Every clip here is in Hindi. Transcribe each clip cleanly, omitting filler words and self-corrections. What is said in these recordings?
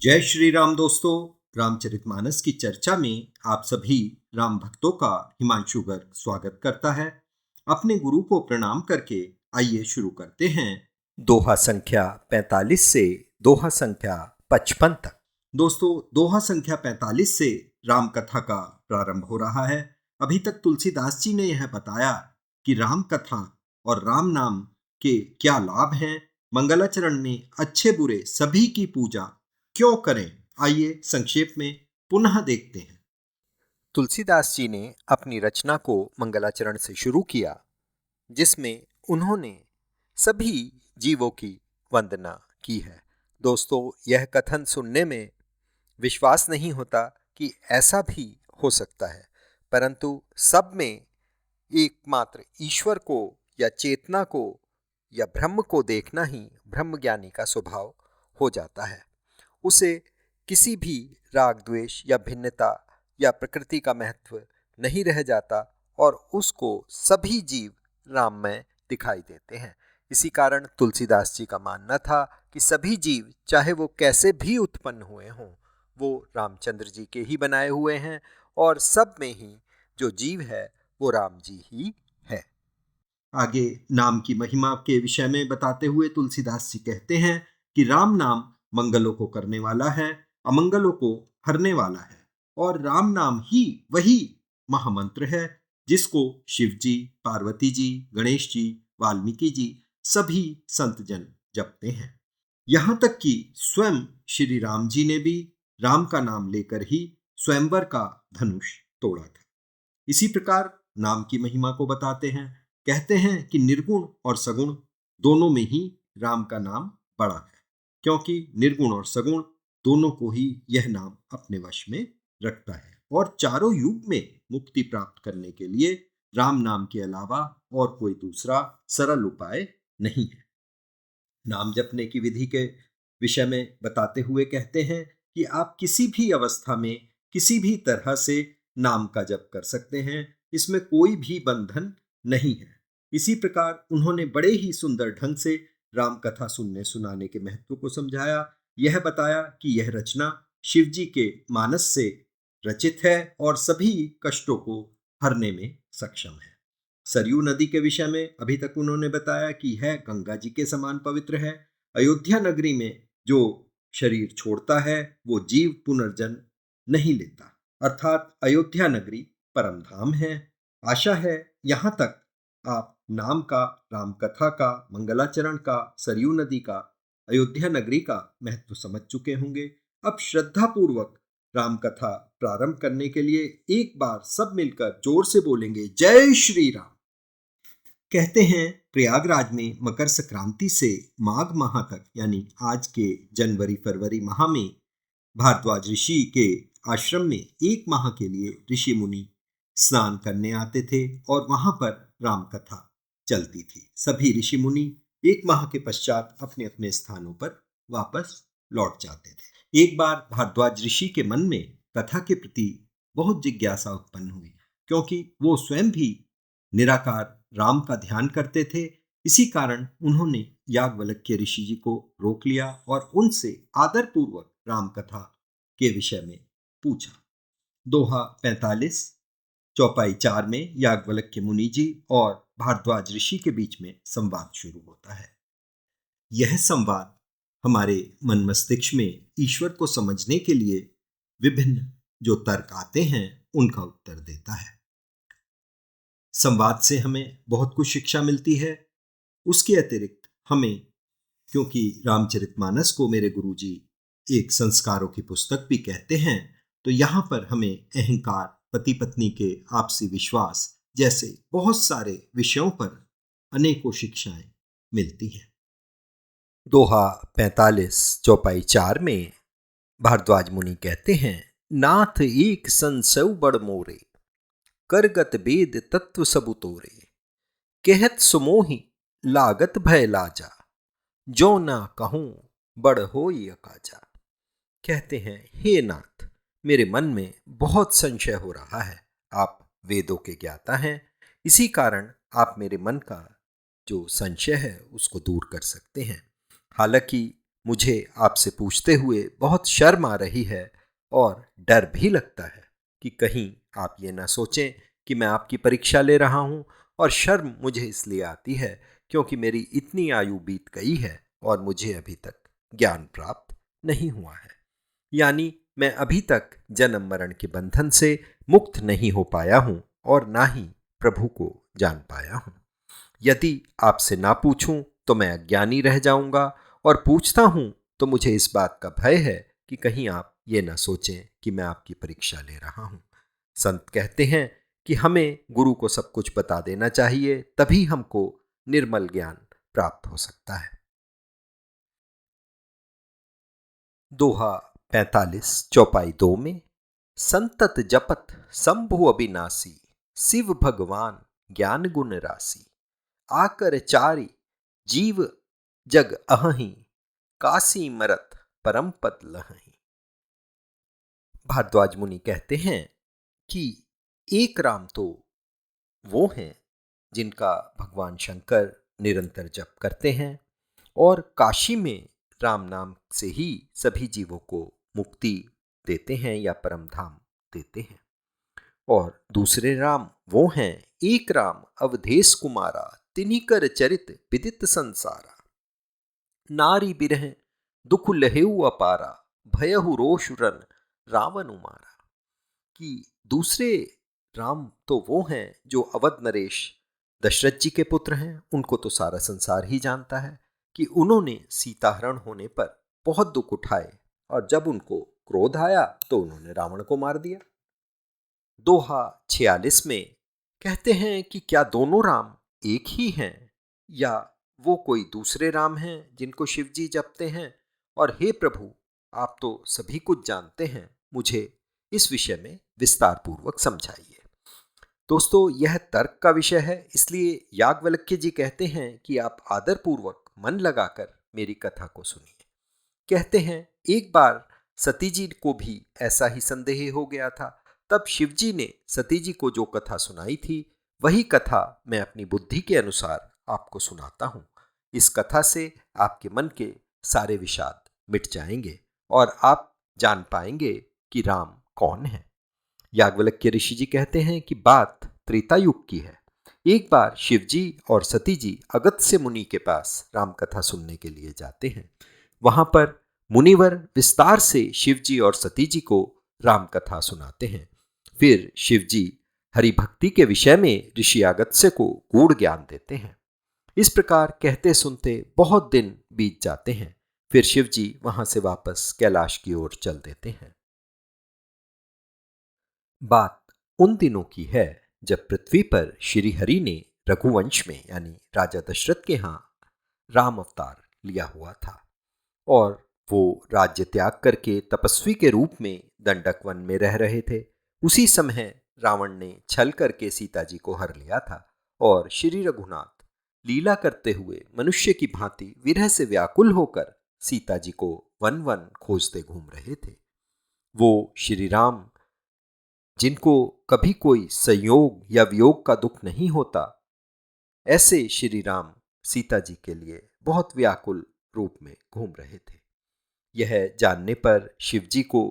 जय श्री राम दोस्तों। रामचरितमानस की चर्चा में आप सभी राम भक्तों का हिमांशु गर्ग स्वागत करता है। अपने गुरु को प्रणाम करके आइए शुरू करते हैं दोहा संख्या 45 से दोहा संख्या 55 तक। दोस्तों, दोहा संख्या 45 से राम कथा का प्रारंभ हो रहा है। अभी तक तुलसीदास जी ने यह बताया कि राम कथा और राम नाम के क्या लाभ हैं। मंगलाचरण में अच्छे बुरे सभी की पूजा क्यों करें, आइए संक्षेप में पुनः देखते हैं। तुलसीदास जी ने अपनी रचना को मंगलाचरण से शुरू किया, जिसमें उन्होंने सभी जीवों की वंदना की है। दोस्तों, यह कथन सुनने में विश्वास नहीं होता कि ऐसा भी हो सकता है, परंतु सब में एकमात्र ईश्वर को या चेतना को या ब्रह्म को देखना ही ब्रह्मज्ञानी का स्वभाव हो जाता है। उसे किसी भी राग द्वेष या भिन्नता या प्रकृति का महत्व नहीं रह जाता और उसको सभी जीव राममय दिखाई देते हैं। इसी कारण तुलसीदास जी का मानना था कि सभी जीव, चाहे वो कैसे भी उत्पन्न हुए हों, वो रामचंद्र जी के ही बनाए हुए हैं और सब में ही जो जीव है वो राम जी ही है। आगे नाम की महिमा के विषय में बताते हुए तुलसीदास जी कहते हैं कि राम नाम मंगलों को करने वाला है, अमंगलों को हरने वाला है, और राम नाम ही वही महामंत्र है जिसको शिव जी, पार्वती जी, गणेश जी, वाल्मीकि जी सभी संत जन जपते हैं। यहाँ तक कि स्वयं श्री राम जी ने भी राम का नाम लेकर ही स्वयंवर का धनुष तोड़ा था। इसी प्रकार नाम की महिमा को बताते हैं। कहते हैं कि निर्गुण और सगुण दोनों में ही राम का नाम बड़ा है, क्योंकि निर्गुण और सगुण दोनों को ही यह नाम अपने वश में रखता है, और चारों युग में मुक्ति प्राप्त करने के लिए राम नाम के अलावा और कोई दूसरा सरल उपाय नहीं है। नाम जपने की विधि के विषय में बताते हुए कहते हैं कि आप किसी भी अवस्था में किसी भी तरह से नाम का जप कर सकते हैं, इसमें कोई भी बंधन नहीं है। इसी प्रकार उन्होंने बड़े ही सुंदर ढंग से राम कथा सुनने सुनाने के महत्व को समझाया। यह बताया कि यह रचना शिव जी के मानस से रचित है और सभी कष्टों को हरने में सक्षम है। सरयू नदी के विषय में अभी तक उन्होंने बताया कि यह गंगा जी के समान पवित्र है। अयोध्या नगरी में जो शरीर छोड़ता है वो जीव पुनर्जन्म नहीं लेता, अर्थात अयोध्या नगरी परम धाम है। आशा है यहाँ तक आप नाम का, राम कथा का, मंगलाचरण का, सरयू नदी का, अयोध्या नगरी का महत्व समझ चुके होंगे। अब श्रद्धा पूर्वक राम कथा प्रारंभ करने के लिए एक बार सब मिलकर जोर से बोलेंगे, जय श्री राम। कहते हैं प्रयागराज में मकर संक्रांति से माघ माह तक, यानी आज के जनवरी फरवरी माह में भारद्वाज ऋषि के आश्रम में एक माह के लिए ऋषि मुनि स्नान करने आते थे और वहां पर राम कथा चलती थी। सभी ऋषि मुनि एक माह के पश्चात अपने अपने स्थानों पर वापस लौट जाते थे। एक बार भारद्वाज ऋषि के मन में कथा के प्रति बहुत जिज्ञासा उत्पन्न हुई, क्योंकि वो स्वयं भी निराकार राम का ध्यान करते थे। इसी कारण उन्होंने याज्ञवल्क्य ऋषि जी को रोक लिया और उनसे आदर पूर्वक राम कथा के विषय में पूछा। दोहा 45 चौपाई 4 में याज्ञवल्क्य मुनि जी और भारद्वाज ऋषि के बीच में संवाद शुरू होता है। यह संवाद हमारे मन मस्तिष्क में ईश्वर को समझने के लिए विभिन्न जो तर्क आते हैं उनका उत्तर देता है। संवाद से हमें बहुत कुछ शिक्षा मिलती है। उसके अतिरिक्त हमें, क्योंकि रामचरितमानस को मेरे गुरुजी एक संस्कारों की पुस्तक भी कहते हैं, तो यहाँ पर हमें अहंकार, पति पत्नी के आपसी विश्वास जैसे बहुत सारे विषयों पर अनेकों शिक्षाएं मिलती हैं। दोहा 45 चौपाई 4 में भारद्वाज मुनि कहते हैं, नाथ एक संसव बड़ मोरे, करगत वेद तत्व सबु तोरे, कहत सुमोहि लागत भय लाजा, जो ना कहूं बड़ होई अकाजा। कहते हैं, हे नाथ, मेरे मन में बहुत संशय हो रहा है। आप वेदों के ज्ञाता हैं, इसी कारण आप मेरे मन का जो संशय है उसको दूर कर सकते हैं। हालांकि मुझे आपसे पूछते हुए बहुत शर्म आ रही है और डर भी लगता है कि कहीं आप ये ना सोचें कि मैं आपकी परीक्षा ले रहा हूँ। और शर्म मुझे इसलिए आती है क्योंकि मेरी इतनी आयु बीत गई है और मुझे अभी तक ज्ञान प्राप्त नहीं हुआ है। यानी मैं अभी तक जन्म मरण के बंधन से मुक्त नहीं हो पाया हूँ और ना ही प्रभु को जान पाया हूँ। यदि आपसे ना पूछूं तो मैं अज्ञानी रह जाऊंगा, और पूछता हूं तो मुझे इस बात का भय है कि कहीं आप ये ना सोचें कि मैं आपकी परीक्षा ले रहा हूं। संत कहते हैं कि हमें गुरु को सब कुछ बता देना चाहिए, तभी हमको निर्मल ज्ञान प्राप्त हो सकता है। दोहा 45 चौपाई 2 में, संतत जपत शंभु अविनाशी, शिव भगवान ज्ञान गुण राशि, आकर चारि जीव जग अहहीं, काशी मरत परम पद लहहीं। भारद्वाज मुनि कहते हैं कि एक राम तो वो हैं जिनका भगवान शंकर निरंतर जप करते हैं, और काशी में राम नाम से ही सभी जीवों को मुक्ति देते हैं या परम धाम देते हैं। और दूसरे राम वो हैं, एक राम अवधेश कुमारा, तिन्ही कर चरित विदित संसारा, नारी बिरह दुख लहेउ अपारा, भयहु रोष रन रावण उमारा। कि दूसरे राम तो वो हैं जो अवध नरेश दशरथ जी के पुत्र हैं। उनको तो सारा संसार ही जानता है कि उन्होंने सीताहरण होने पर बहुत दुख उठाए, और जब उनको क्रोध आया तो उन्होंने रावण को मार दिया। दोहा 46 में कहते हैं कि क्या दोनों राम एक ही हैं, या वो कोई दूसरे राम हैं जिनको शिव जी जपते हैं। और हे प्रभु, आप तो सभी कुछ जानते हैं, मुझे इस विषय में विस्तार पूर्वक समझाइए। दोस्तों, यह तर्क का विषय है, इसलिए याज्ञवल्क्य जी कहते हैं कि आप आदर पूर्वक मन लगाकर मेरी कथा को सुनिए। कहते हैं, एक बार सती जी को भी ऐसा ही संदेह हो गया था। तब शिव जी ने सती जी को जो कथा सुनाई थी, वही कथा मैं अपनी बुद्धि के अनुसार आपको सुनाता हूँ। इस कथा से आपके मन के सारे विषाद मिट जाएंगे और आप जान पाएंगे कि राम कौन है। याज्ञवल्क्य ऋषि जी कहते हैं कि बात त्रेता युग की है। एक बार शिव जी और सती जी अगस्त्य मुनि के पास राम कथा सुनने के लिए जाते हैं। वहां पर मुनिवर विस्तार से शिव जी और सती जी को राम कथा सुनाते हैं। फिर शिव जी हरि भक्ति के विषय में ऋषि अगस्त्य को गूढ़ ज्ञान देते हैं। इस प्रकार कहते सुनते बहुत दिन बीत जाते हैं। फिर शिव जी वहां से वापस कैलाश की ओर चल देते हैं। बात उन दिनों की है जब पृथ्वी पर श्री हरि ने रघुवंश में यानी राजा दशरथ के यहाँ राम अवतार लिया हुआ था, और वो राज्य त्याग करके तपस्वी के रूप में दंडक वन में रह रहे थे। उसी समय रावण ने छल करके सीता जी को हर लिया था, और श्री रघुनाथ लीला करते हुए मनुष्य की भांति विरह से व्याकुल होकर सीता जी को वन वन खोजते घूम रहे थे। वो श्री राम, जिनको कभी कोई संयोग या वियोग का दुख नहीं होता, ऐसे श्री राम सीता जी के लिए बहुत व्याकुल रूप में घूम रहे थे। यह जानने पर शिव जी को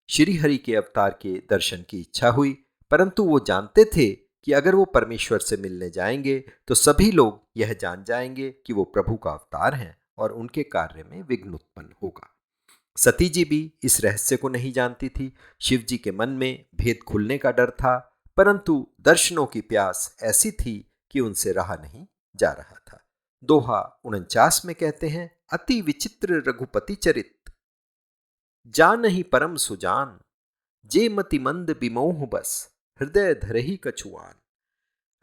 श्री हरि के अवतार के दर्शन की इच्छा हुई, परंतु वो जानते थे कि अगर वो परमेश्वर से मिलने जाएंगे तो सभी लोग यह जान जाएंगे कि वो प्रभु का अवतार हैं और उनके कार्य में विघ्न उत्पन्न होगा। सती जी भी इस रहस्य को नहीं जानती थी। शिव जी के मन में भेद खुलने का डर था, परंतु दर्शनों की प्यास ऐसी थी कि उनसे रहा नहीं जा रहा था। दोहा 49 में कहते हैं, अति विचित्र रघुपति चरित, जानहि परम सुजान, जे मति मंद विमोह बस, हृदय धरहि कछुआन।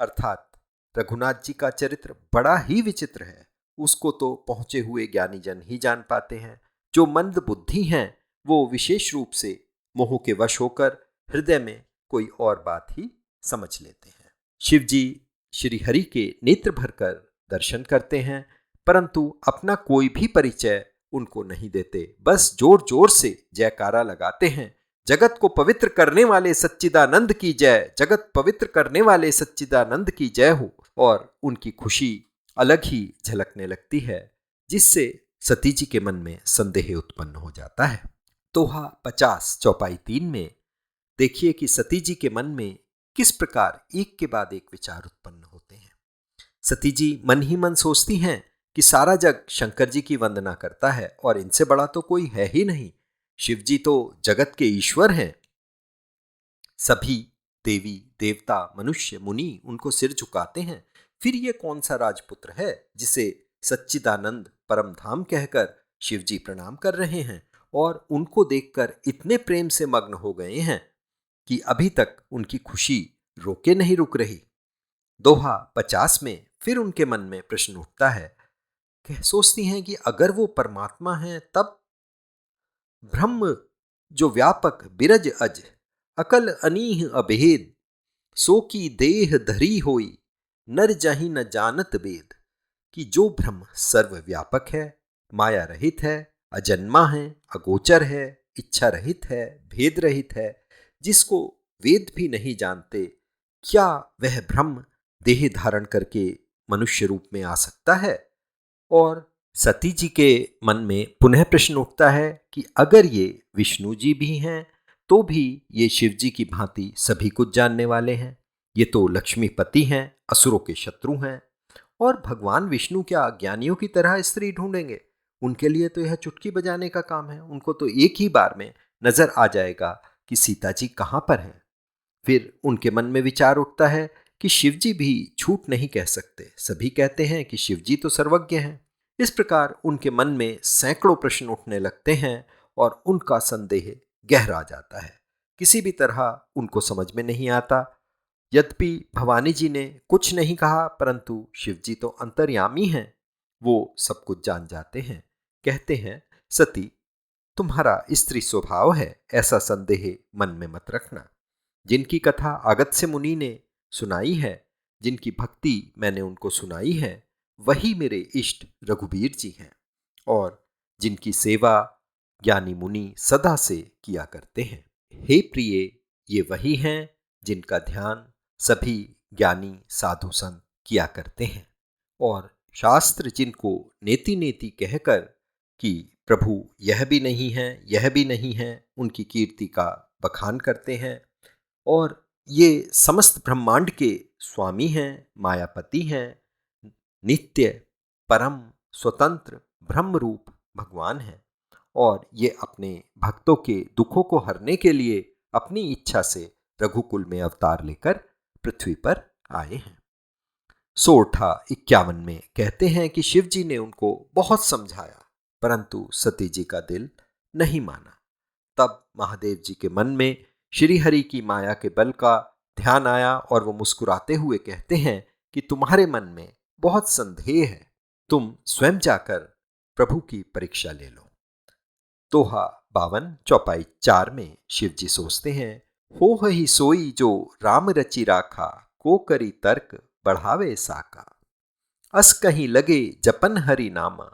अर्थात रघुनाथ जी का चरित्र बड़ा ही विचित्र है। उसको तो पहुंचे हुए ज्ञानी जन ही जान पाते हैं। जो मंद बुद्धि हैं वो विशेष रूप से मोह के वश होकर हृदय में कोई और बात ही समझ लेते हैं। शिव जी श्री हरि के नेत्र भरकर दर्शन करते हैं, परंतु अपना कोई भी परिचय उनको नहीं देते। बस जोर जोर से जयकारा लगाते हैं, जगत को पवित्र करने वाले सच्चिदानंद की जय, जगत पवित्र करने वाले सच्चिदानंद की जय हो। और उनकी खुशी अलग ही झलकने लगती है, जिससे सती जी के मन में संदेह उत्पन्न हो जाता है। दोहा 50 चौपाई 3 में देखिए कि सती जी के मन में किस प्रकार एक के बाद एक विचार उत्पन्न होते हैं। सती जी मन ही मन सोचती हैं कि सारा जग शंकर जी की वंदना करता है और इनसे बड़ा तो कोई है ही नहीं। शिव जी तो जगत के ईश्वर हैं। सभी देवी देवता मनुष्य मुनि उनको सिर झुकाते हैं। फिर ये कौन सा राजपुत्र है जिसे सच्चिदानंद परम धाम कहकर शिव जी प्रणाम कर रहे हैं और उनको देखकर इतने प्रेम से मग्न हो गए हैं कि अभी तक उनकी खुशी रोके नहीं रुक रही। दोहा 50 में फिर उनके मन में प्रश्न उठता है कि सोचती हैं कि अगर वो परमात्मा हैं तब ब्रह्म जो व्यापक बिरज अज अकल अनीह अभेद सो की देह धरी होई नर जहि न जानत वेद। कि जो ब्रह्म सर्वव्यापक है, माया रहित है, अजन्मा है, अगोचर है, इच्छा रहित है, भेद रहित है, जिसको वेद भी नहीं जानते, क्या वह ब्रह्म देह धारण करके मनुष्य रूप में आ सकता है? और सती जी के मन में पुनः प्रश्न उठता है कि अगर ये विष्णु जी भी हैं तो भी ये शिव जी की भांति सभी कुछ जानने वाले हैं। ये तो लक्ष्मीपति हैं, असुरों के शत्रु हैं। और भगवान विष्णु क्या अज्ञानियों की तरह स्त्री ढूंढेंगे? उनके लिए तो यह चुटकी बजाने का काम है। उनको तो एक ही बार में नजर आ जाएगा कि सीता जी कहाँ पर हैं। फिर उनके मन में विचार उठता है कि शिव जी भी झूठ नहीं कह सकते। सभी कहते हैं कि शिव जी तो सर्वज्ञ हैं। इस प्रकार उनके मन में सैकड़ों प्रश्न उठने लगते हैं और उनका संदेह गहरा जाता है। किसी भी तरह उनको समझ में नहीं आता। यद्यपि भवानी जी ने कुछ नहीं कहा, परंतु शिव जी तो अंतर्यामी हैं। वो सब कुछ जान जाते हैं। कहते हैं, सती, तुम्हारा स्त्री स्वभाव है, ऐसा संदेह मन में मत रखना। जिनकी कथा अगस्त्य मुनि ने सुनाई है, जिनकी भक्ति मैंने उनको सुनाई है, वही मेरे इष्ट रघुबीर जी हैं और जिनकी सेवा ज्ञानी मुनि सदा से किया करते हैं। हे प्रिय, ये वही हैं जिनका ध्यान सभी ज्ञानी साधु संत किया करते हैं और शास्त्र जिनको नेति नेति कहकर कि प्रभु यह भी नहीं है, यह भी नहीं है, उनकी कीर्ति का बखान करते हैं। और ये समस्त ब्रह्मांड के स्वामी हैं, मायापति हैं, नित्य परम स्वतंत्र ब्रह्म रूप भगवान हैं और ये अपने भक्तों के दुखों को हरने के लिए अपनी इच्छा से रघुकुल में अवतार लेकर पृथ्वी पर आए हैं। सोरठा 51 में कहते हैं कि शिव जी ने उनको बहुत समझाया, परंतु सती जी का दिल नहीं माना। तब महादेव जी के मन में श्री हरि की माया के बल का ध्यान आया और वो मुस्कुराते हुए कहते हैं कि तुम्हारे मन में बहुत संदेह है, तुम स्वयं जाकर प्रभु की परीक्षा ले लो। दोहा 52 चौपाई 4 में शिव जी सोचते हैं, हो ही सोई जो राम रचि राखा, को करी तर्क बढ़ावे साका। अस कहीं लगे जपन हरि नामा,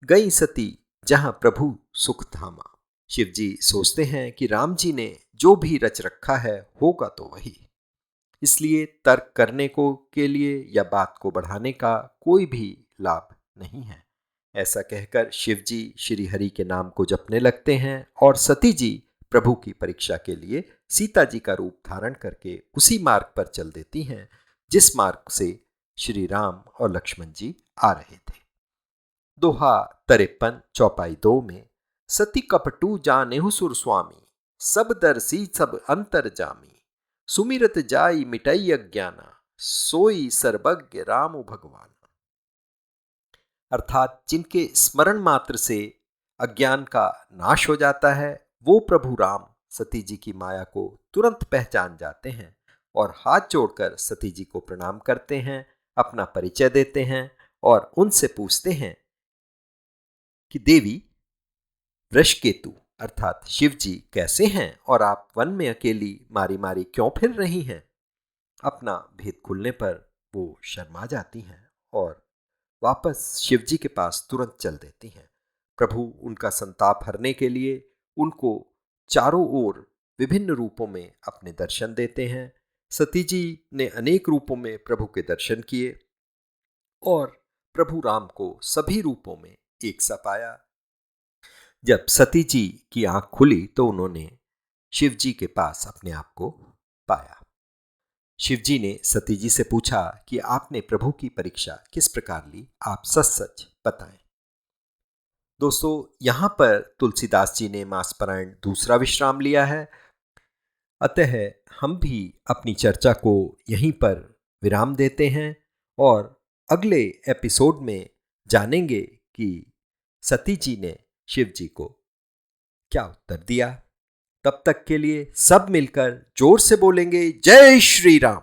गई सती जहां प्रभु सुख धामा। शिव जी सोचते हैं कि राम जी ने जो भी रच रखा है होगा तो वही, इसलिए तर्क करने को के लिए या बात को बढ़ाने का कोई भी लाभ नहीं है। ऐसा कहकर शिव जी श्री हरि के नाम को जपने लगते हैं और सती जी प्रभु की परीक्षा के लिए सीता जी का रूप धारण करके उसी मार्ग पर चल देती हैं जिस मार्ग से श्री राम और लक्ष्मण जी आ रहे थे। दोहा 53 चौपाई 2 में सती कपटू जानेहु सुर स्वामी, सब दर्शी सब अंतर जामी, सुमिरत जाई मिटई अज्ञाना, सोई सर्वज्ञ राम भगवान। अर्थात जिनके स्मरण मात्र से अज्ञान का नाश हो जाता है, वो प्रभु राम सती जी की माया को तुरंत पहचान जाते हैं और हाथ जोड़कर सती जी को प्रणाम करते हैं, अपना परिचय देते हैं और उनसे पूछते हैं कि देवी, वृषकेतु अर्थात शिव जी कैसे हैं और आप वन में अकेली मारी मारी क्यों फिर रही हैं? अपना भेद खुलने पर वो शर्मा जाती हैं और वापस शिव जी के पास तुरंत चल देती हैं। प्रभु उनका संताप हरने के लिए उनको चारों ओर विभिन्न रूपों में अपने दर्शन देते हैं। सती जी ने अनेक रूपों में प्रभु के दर्शन किए और प्रभु राम को सभी रूपों में एक सा पाया। जब सती जी की आंख खुली तो उन्होंने शिव जी के पास अपने आप को पाया। शिव जी ने सती जी से पूछा कि आपने प्रभु की परीक्षा किस प्रकार ली, आप सच सच बताएं। दोस्तों, यहाँ पर तुलसीदास जी ने मासपरायण दूसरा विश्राम लिया है। अतः हम भी अपनी चर्चा को यहीं पर विराम देते हैं और अगले एपिसोड में जानेंगे कि सती जी ने शिव जी को क्या उत्तर दिया। तब तक के लिए सब मिलकर जोर से बोलेंगे, जय श्री राम।